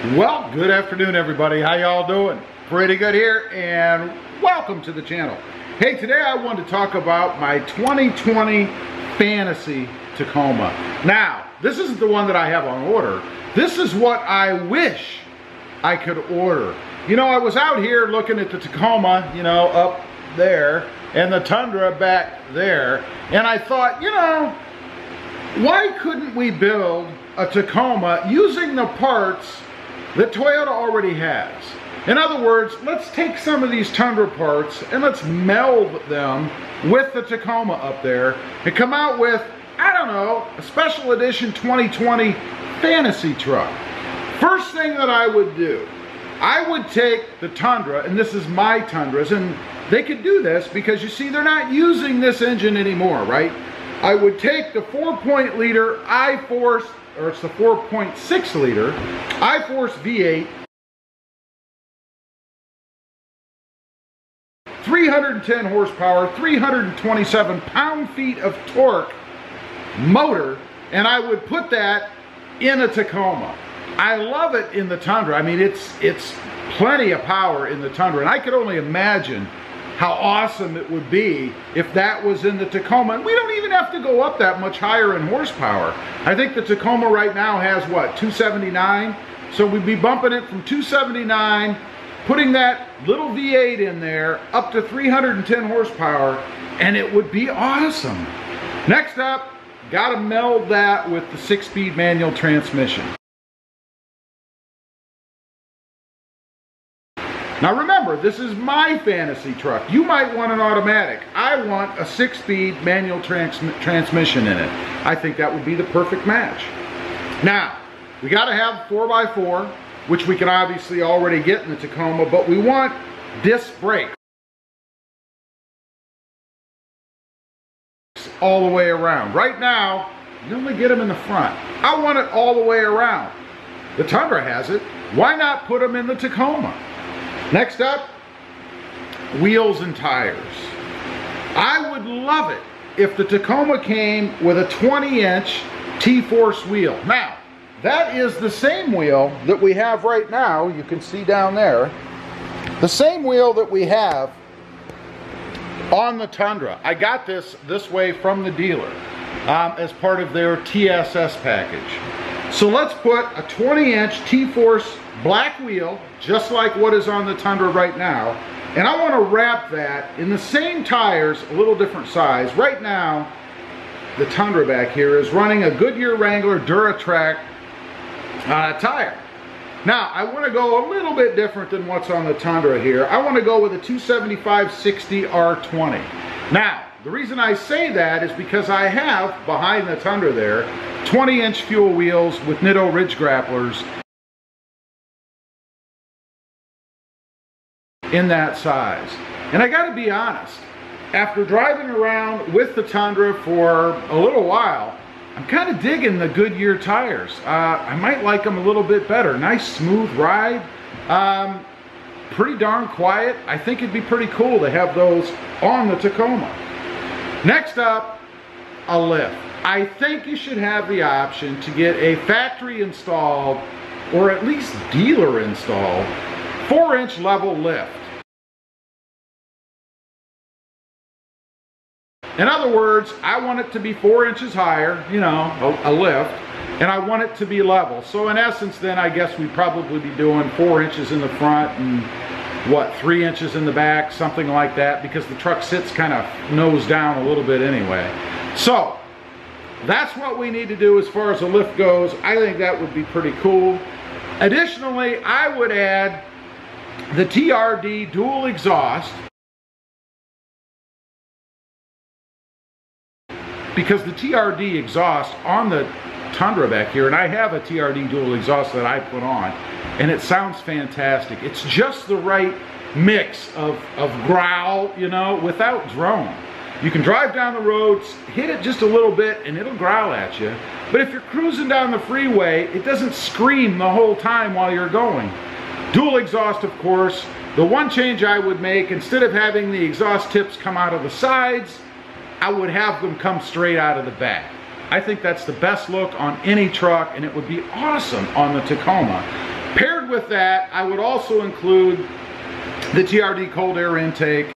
Well, good afternoon, everybody. How y'all doing? Pretty good here, and welcome to the channel. Hey, today I want to talk about my 2020 Fantasy Tacoma. Now, this isn't the one that I have on order. This is what I wish I could order. You know, I was out here looking at the Tacoma, you know, up there, and the Tundra back there, and I thought, you know, why couldn't we build a Tacoma using the parts that Toyota already has? In other words, let's take some of these Tundra parts and let's meld them with the Tacoma up there and come out with, I don't know, a special edition 2020 fantasy truck. First thing that I would do, I would take the Tundra, and this is my Tundras, and they could do this because you see they're not using this engine anymore, right? I would take the 4.0-liter I-Force, or it's the 4.6-liter I-Force V8, 310 horsepower, 327 pound-feet of torque motor, and I would put that in a Tacoma. I love it in the Tundra. I mean, it's plenty of power in the Tundra, and I could only imagine how awesome it would be if that was in the Tacoma. And we don't even have to go up that much higher in horsepower. I think the Tacoma right now has, what, 279? So we'd be bumping it from 279, putting that little V8 in there, up to 310 horsepower, and it would be awesome. Next up, gotta meld that with the 6-speed manual transmission. Now remember, this is my fantasy truck. You might want an automatic. I want a 6-speed manual transmission in it. I think that would be the perfect match. Now, we gotta have 4x4, which we can obviously already get in the Tacoma, but we want disc brakes all the way around. Right now, you only get them in the front. I want it all the way around. The Tundra has it. Why not put them in the Tacoma? Next up, wheels and tires. I would love it if the Tacoma came with a 20-inch T-Force wheel. Now, that is the same wheel that we have right now. You can see down there. The same wheel that we have on the Tundra. I got this way from the dealer as part of their TSS package. So let's put a 20-inch T-Force black wheel, just like what is on the Tundra right now, and I want to wrap that in the same tires, a little different size. Right now, the Tundra back here is running a Goodyear Wrangler DuraTrack tire. Now, I want to go a little bit different than what's on the Tundra here. I want to go with a 275/60 R20. Now, the reason I say that is because I have, behind the Tundra there, 20-inch fuel wheels with Nitto Ridge Grapplers in that size. And I gotta be honest, after driving around with the Tundra for a little while, I'm kind of digging the Goodyear tires. I might like them a little bit better. Nice smooth ride, pretty darn quiet. I think it'd be pretty cool to have those on the Tacoma. Next up, a lift. I think you should have the option to get a factory installed, or at least dealer installed, 4-inch level lift. In other words, I want it to be 4 inches higher, you know, a lift, and I want it to be level. So in essence, then I guess we'd probably be doing 4 inches in the front and what, 3 inches in the back, something like that, because the truck sits kind of nose down a little bit anyway. So that's what we need to do as far as the lift goes. I think that would be pretty cool. Additionally, I would add the TRD dual exhaust, because the TRD exhaust on the Tundra back here, and I have a TRD dual exhaust that I put on, and it sounds fantastic. It's just the right mix of growl, you know, without drone. You can drive down the roads, hit it just a little bit, and it'll growl at you. But if you're cruising down the freeway, it doesn't scream the whole time while you're going. Dual exhaust, of course. The one change I would make, instead of having the exhaust tips come out of the sides, I would have them come straight out of the back. I think that's the best look on any truck, and it would be awesome on the Tacoma. Paired with that, I would also include the TRD cold air intake.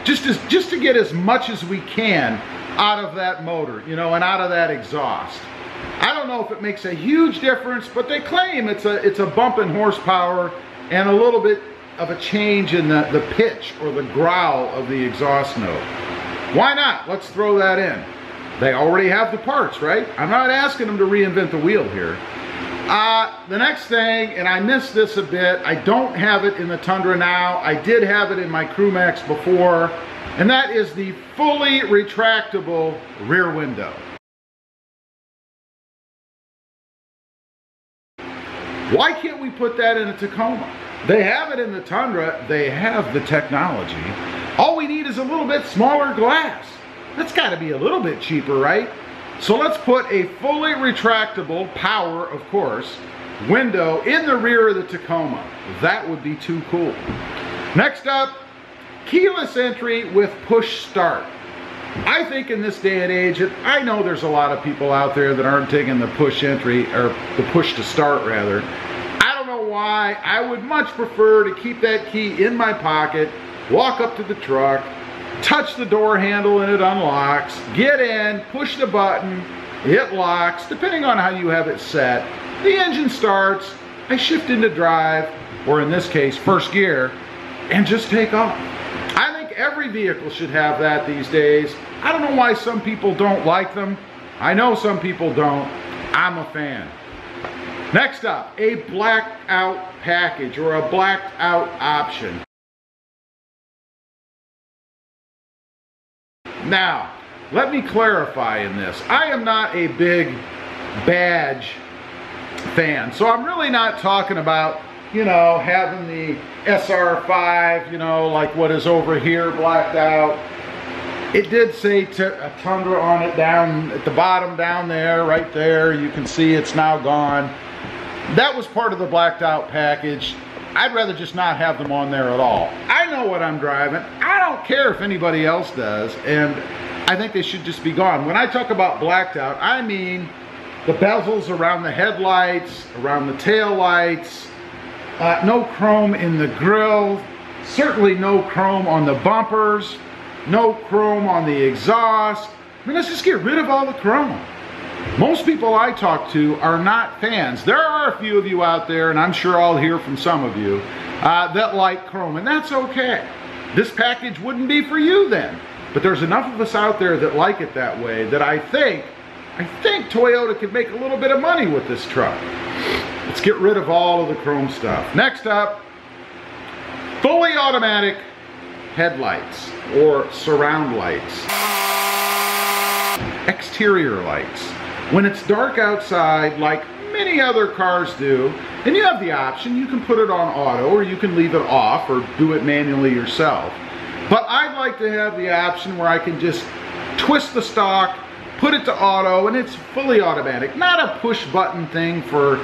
Just to get as much as we can out of that motor, you know, and out of that exhaust. I don't know if it makes a huge difference, but they claim it's a bump in horsepower and a little bit of a change in the pitch or the growl of the exhaust note. Why not? Let's throw that in. They already have the parts, right? I'm not asking them to reinvent the wheel here. The next thing, and I missed this a bit, I don't have it in the Tundra now. I did have it in my Crewmax before, and that is the fully retractable rear window. Why can't we put that in a Tacoma? They have it in the Tundra, they have the technology. All we need is a little bit smaller glass. That's gotta be a little bit cheaper, right? So let's put a fully retractable, power of course, window in the rear of the Tacoma. That would be too cool. Next up, keyless entry with push start. I think in this day and age, I know there's a lot of people out there that aren't taking the push entry, or the push to start rather. I don't know why. I would much prefer to keep that key in my pocket, walk up to the truck, touch the door handle and it unlocks, get in, push the button, it locks, depending on how you have it set. The engine starts, I shift into drive, or in this case, first gear, and just take off. I think every vehicle should have that these days. I don't know why some people don't like them. I know some people don't. I'm a fan. Next up, a blacked out package or a blacked out option. Now, let me clarify in this. I am not a big badge fan, so I'm really not talking about, you know, having the SR5, you know, like what is over here blacked out. It did say a Tundra on it down at the bottom down there, right there. You can see it's now gone. That was part of the blacked out package. I'd rather just not have them on there at all. I know what I'm driving. I don't care if anybody else does, and I think they should just be gone. When I talk about blacked out, I mean the bezels around the headlights, around the tail lights, no chrome in the grille, certainly no chrome on the bumpers, no chrome on the exhaust. I mean, let's just get rid of all the chrome. Most people I talk to are not fans. There are a few of you out there, and I'm sure I'll hear from some of you, that like chrome, and that's okay. This package wouldn't be for you then. But there's enough of us out there that like it that way that I think Toyota could make a little bit of money with this truck. Let's get rid of all of the chrome stuff. Next up, fully automatic headlights or surround lights. Exterior lights. When it's dark outside, like many other cars do, and you have the option, you can put it on auto or you can leave it off or do it manually yourself. But I'd like to have the option where I can just twist the stock, put it to auto, and it's fully automatic. Not a push button thing for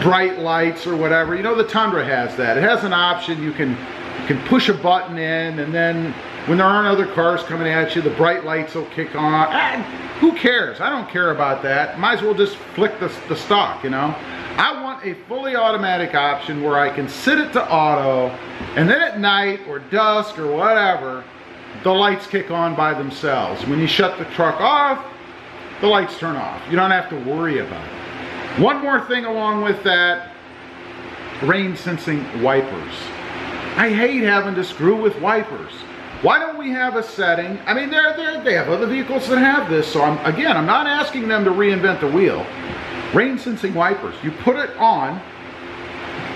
bright lights or whatever. You know, the Tundra has that. It has an option. You can push a button in, and then when there aren't other cars coming at you, the bright lights will kick on. Who cares? I don't care about that. Might as well just flick the stock, you know. I want a fully automatic option where I can set it to auto, and then at night or dusk or whatever, the lights kick on by themselves. When you shut the truck off, the lights turn off. You don't have to worry about it. One more thing along with that, rain sensing wipers. I hate having to screw with wipers. Why don't we have a setting? I mean, they have other vehicles that have this, so I'm not asking them to reinvent the wheel. Rain sensing wipers. You put it on,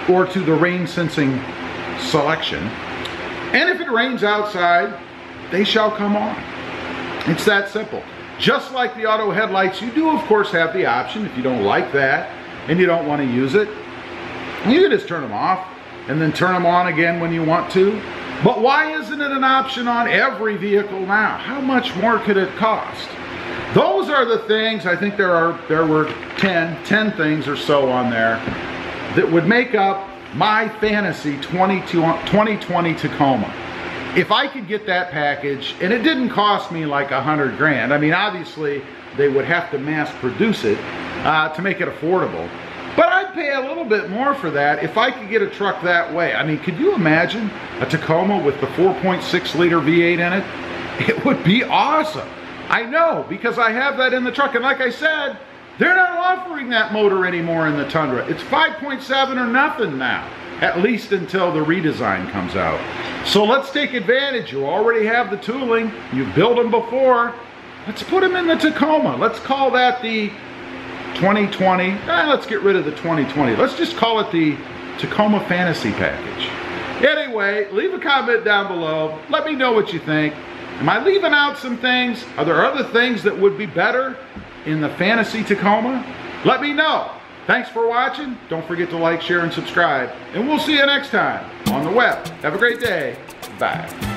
or to the rain sensing selection, and if it rains outside, they shall come on. It's that simple. Just like the auto headlights, you do of course have the option, if you don't like that and you don't want to use it, you can just turn them off and then turn them on again when you want to. But why isn't it an option on every vehicle now? How much more could it cost? Those are the things. I think there were 10 things or so on there that would make up my fantasy 2020 Tacoma. If I could get that package, and it didn't cost me like 100 grand. I mean, obviously they would have to mass produce it to make it affordable. But I'd pay a little bit more for that if I could get a truck that way. I mean, could you imagine a Tacoma with the 4.6 liter V8 in it? It would be awesome. I know, because I have that in the truck. And like I said, they're not offering that motor anymore in the Tundra. It's 5.7 or nothing now, at least until the redesign comes out. So let's take advantage. You already have the tooling. You've built them before. Let's put them in the Tacoma. Let's call that the 2020. Let's get rid of the 2020. Let's just call it the Tacoma Fantasy Package. Anyway, leave a comment down below. Let me know what you think. Am I leaving out some things? Are there other things that would be better in the Fantasy Tacoma? Let me know. Thanks for watching. Don't forget to like, share, and subscribe. And we'll see you next time on the web. Have a great day. Bye.